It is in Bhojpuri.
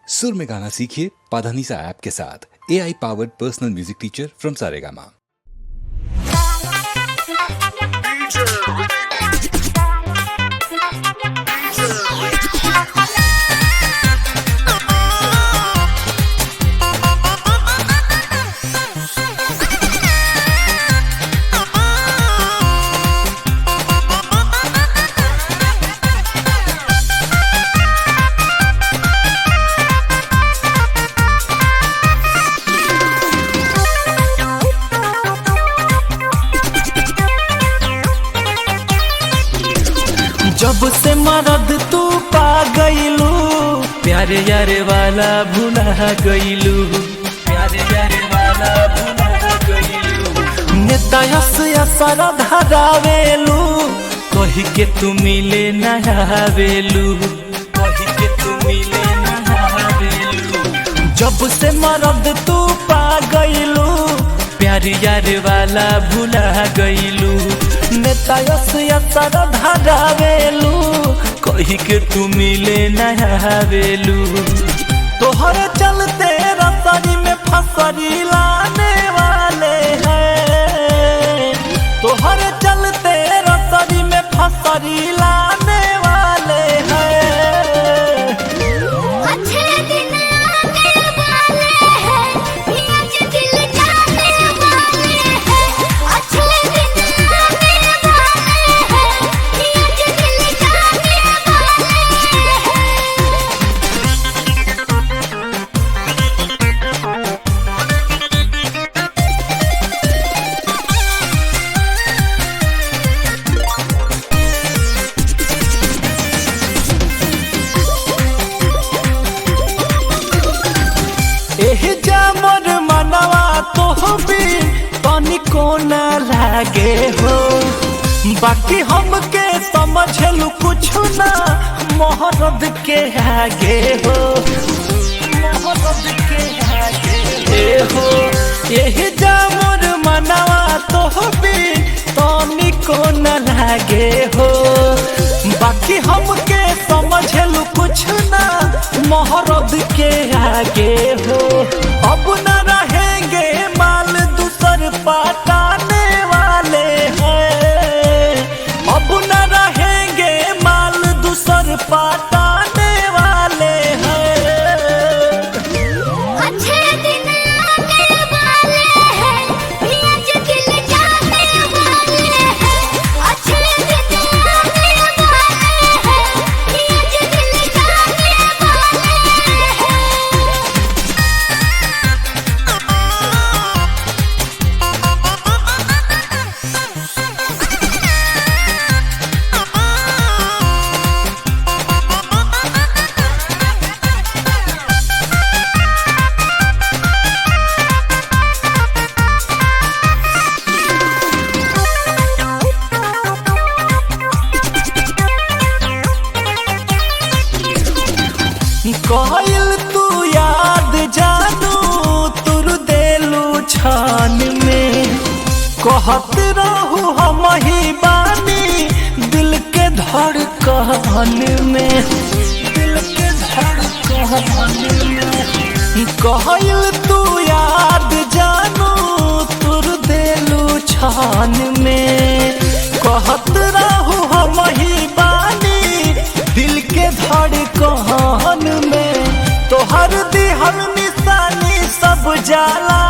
सुर में गाना सीखिए पाधानीसा ऐप के साथ। AI powered personal music teacher from Saregama. जब से मरद तू पा गईलू, प्यारे यारे वाला भुला गईलू, प्यारे यारे वाला भुला गईलू। नेता असर धरावेलू, कही के तू मिले नहावेलू, कही के तू मिले नहावेलू। जब से मरद तू पा गईलू, प्यारे यारे वाला भुला गईलू। नेता असर धरावेलू, कही के तू मिले नहावेलू। तोहर चलते रसरी में फसरी लाने वाले हैं, तोहर चलते रसरी में फसरी लाने वाले हैं। अच्छे दिन आने वाले हैं, आज दिल जाने वाले हैं। अच्छे दिन आने वाले हैं, आज दिल जाने वाले एही जामर मनवा तो भी तनिको न लागे हो। बाकी हमके समझलू कुछ ना मोहरद के आगे हो, मोहरद के आगे हो। एही जामर मनवा तो भी तनिको न लागे हो। बाकी हमके समझलू कुछ ना मोहरद के आगे हो। अब न रहेंगे माल दूसर पटाने वाले हैं, अब न रहेंगे माल दूसर पटाने वाले हैं। अच्छे दिन आने वाले हैं, आज दिल जाने वाले हैं। अच्छे दिन आने वाले हैं, आज दिल जाने वाले हैं। कहल तू याद जानू तुर देलू छान में। कहत रहू हम ही बानी दिल के धड़कन में, दिल के धड़कन में। कहल तू याद जानू तुर देलू छान में। कहत रहू हम ही बानी दिल के धड़कन में। तोहर दिहल निशानी सब जाला